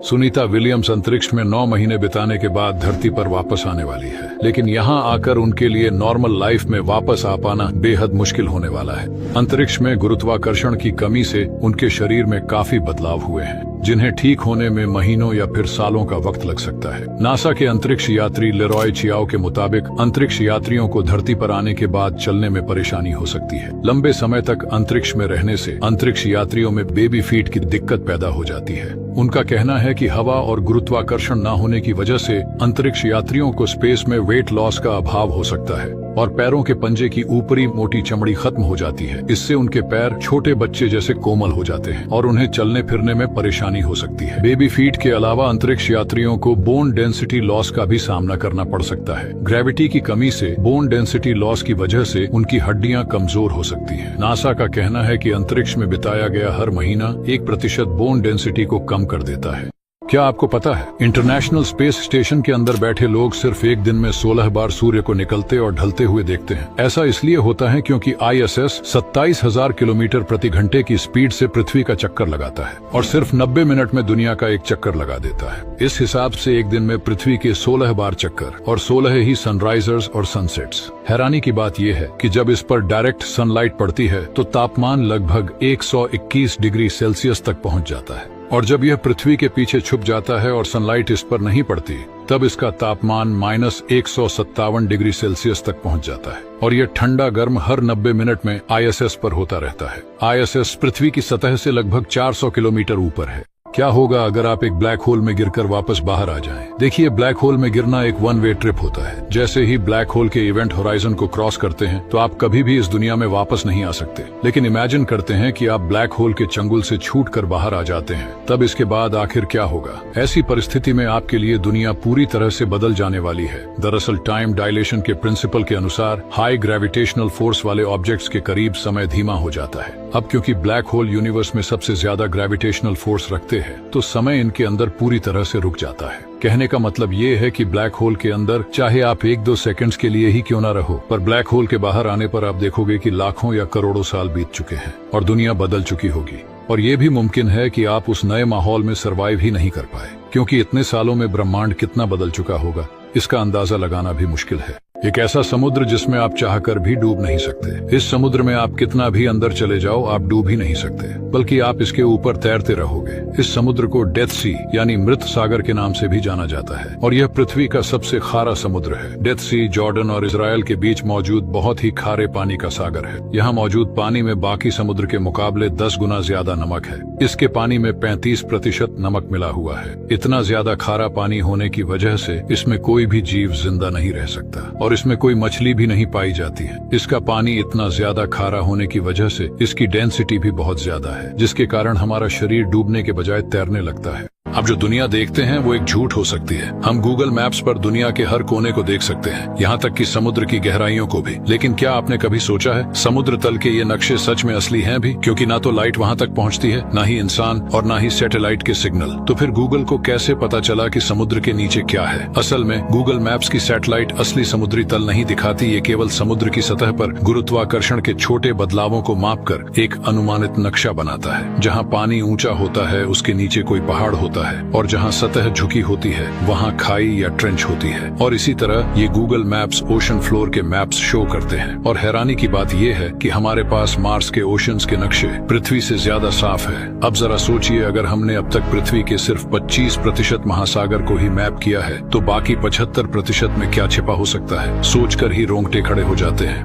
Sunita Williams अंतरिक्ष में 9 महीने बिताने के बाद धरती पर वापस आने वाली है, लेकिन यहाँ आकर उनके लिए नॉर्मल लाइफ में वापस आ पाना बेहद मुश्किल होने वाला है। अंतरिक्ष में गुरुत्वाकर्षण की कमी से उनके शरीर में काफी बदलाव हुए हैं, जिन्हें ठीक होने में महीनों या फिर सालों का वक्त लग सकता है। नासा के अंतरिक्ष यात्री लेरॉय चियाओ के मुताबिक अंतरिक्ष यात्रियों को धरती पर आने के बाद चलने में परेशानी हो सकती है। लंबे समय तक अंतरिक्ष में रहने से अंतरिक्ष यात्रियों में बेबी फीट की दिक्कत पैदा हो जाती है। उनका कहना है कि हवा और गुरुत्वाकर्षण न होने की वजह से अंतरिक्ष यात्रियों को स्पेस में वेट लॉस का अभाव हो सकता है और पैरों के पंजे की ऊपरी मोटी चमड़ी खत्म हो जाती है। इससे उनके पैर छोटे बच्चे जैसे कोमल हो जाते हैं और उन्हें चलने फिरने में परेशानी हो सकती है। बेबी फीट के अलावा अंतरिक्ष यात्रियों को बोन डेंसिटी लॉस का भी सामना करना पड़ सकता है। ग्रेविटी की कमी से बोन डेंसिटी लॉस की वजह से उनकी हड्डियां कमजोर हो सकती हैं। नासा का कहना है कि अंतरिक्ष में बिताया गया हर महीना 1% बोन डेंसिटी को कम कर देता है। क्या आपको पता है इंटरनेशनल स्पेस स्टेशन के अंदर बैठे लोग सिर्फ एक दिन में 16 बार सूर्य को निकलते और ढलते हुए देखते हैं। ऐसा इसलिए होता है क्योंकि ISS 27,000 किलोमीटर प्रति घंटे की स्पीड से पृथ्वी का चक्कर लगाता है और सिर्फ 90 मिनट में दुनिया का एक चक्कर लगा देता है। इस हिसाब से एक दिन में पृथ्वी के 16 बार चक्कर और 16 ही सनराइजर्स और सनसेट्स। हैरानी की बात यह है कि जब इस पर डायरेक्ट सनलाइट पड़ती है तो तापमान लगभग 121 डिग्री सेल्सियस तक पहुंच जाता है, और जब यह पृथ्वी के पीछे छुप जाता है और सनलाइट इस पर नहीं पड़ती तब इसका तापमान -157 डिग्री सेल्सियस तक पहुंच जाता है और यह ठंडा गर्म हर 90 मिनट में ISS पर होता रहता है। ISS पृथ्वी की सतह से लगभग 400 किलोमीटर ऊपर है। क्या होगा अगर आप एक ब्लैक होल में गिरकर वापस बाहर आ जाएं? देखिए, ब्लैक होल में गिरना एक वन वे ट्रिप होता है। जैसे ही ब्लैक होल के इवेंट होराइजन को क्रॉस करते हैं तो आप कभी भी इस दुनिया में वापस नहीं आ सकते। लेकिन इमेजिन करते हैं कि आप ब्लैक होल के चंगुल से छूटकर बाहर आ जाते हैं, तब इसके बाद आखिर क्या होगा? ऐसी परिस्थिति में आपके लिए दुनिया पूरी तरह से बदल जाने वाली है। दरअसल टाइम डायलेशन के प्रिंसिपल के अनुसार हाई ग्रेविटेशनल फोर्स वाले ऑब्जेक्ट्स के करीब समय धीमा हो जाता है। अब क्योंकि ब्लैक होल यूनिवर्स में सबसे ज्यादा ग्रेविटेशनल फोर्स रखते हैं तो समय इनके अंदर पूरी तरह से रुक जाता है। कहने का मतलब ये है कि ब्लैक होल के अंदर चाहे आप 1-2 सेकंड्स के लिए ही क्यों ना रहो, पर ब्लैक होल के बाहर आने पर आप देखोगे कि लाखों या करोड़ों साल बीत चुके हैं और दुनिया बदल चुकी होगी। और ये भी मुमकिन है कि आप उस नए माहौल में सरवाइव ही नहीं कर पाए, क्योंकि इतने सालों में ब्रह्मांड कितना बदल चुका होगा इसका अंदाजा लगाना भी मुश्किल है। एक ऐसा समुद्र जिसमें आप चाहकर भी डूब नहीं सकते। इस समुद्र में आप कितना भी अंदर चले जाओ आप डूब ही नहीं सकते, बल्कि आप इसके ऊपर तैरते रहोगे। इस समुद्र को डेथ सी यानी मृत सागर के नाम से भी जाना जाता है और यह पृथ्वी का सबसे खारा समुद्र है। डेथ सी जॉर्डन और इजराइल के बीच मौजूद बहुत ही खारे पानी का सागर है। यहाँ मौजूद पानी में बाकी समुद्र के मुकाबले 10 गुना ज्यादा नमक है। इसके पानी में 35% नमक मिला हुआ है। इतना ज्यादा खारा पानी होने की वजह से इसमें कोई भी जीव जिंदा नहीं रह सकता और इसमें कोई मछली भी नहीं पाई जाती है। इसका पानी इतना ज्यादा खारा होने की वजह से इसकी डेंसिटी भी बहुत ज्यादा है, जिसके कारण हमारा शरीर डूबने के बजाय तैरने लगता है। अब जो दुनिया देखते हैं वो एक झूठ हो सकती है। हम गूगल मैप्स पर दुनिया के हर कोने को देख सकते हैं, यहाँ तक कि समुद्र की गहराइयों को भी। लेकिन क्या आपने कभी सोचा है समुद्र तल के ये नक्शे सच में असली हैं भी? क्योंकि ना तो लाइट वहाँ तक पहुँचती है, ना ही इंसान और ना ही सैटेलाइट के सिग्नल। तो फिर गूगल को कैसे पता चला कि समुद्र के नीचे क्या है? असल में गूगल मैप्स की सैटेलाइट असली समुद्री तल नहीं दिखाती। ये केवल समुद्र की सतह पर गुरुत्वाकर्षण के छोटे बदलावों को मापकर एक अनुमानित नक्शा बनाता है। जहाँ पानी ऊंचा होता है उसके नीचे कोई पहाड़ होता है और जहां सतह झुकी होती है वहां खाई या ट्रेंच होती है। और इसी तरह ये गूगल मैप्स ओशन फ्लोर के मैप्स शो करते हैं। और हैरानी की बात यह है कि हमारे पास मार्स के ओशंस के नक्शे पृथ्वी से ज्यादा साफ है। अब जरा सोचिए, अगर हमने अब तक पृथ्वी के सिर्फ 25% महासागर को ही मैप किया है तो बाकी 75% में क्या छिपा हो सकता है? सोचकर ही रोंगटे खड़े हो जाते हैं।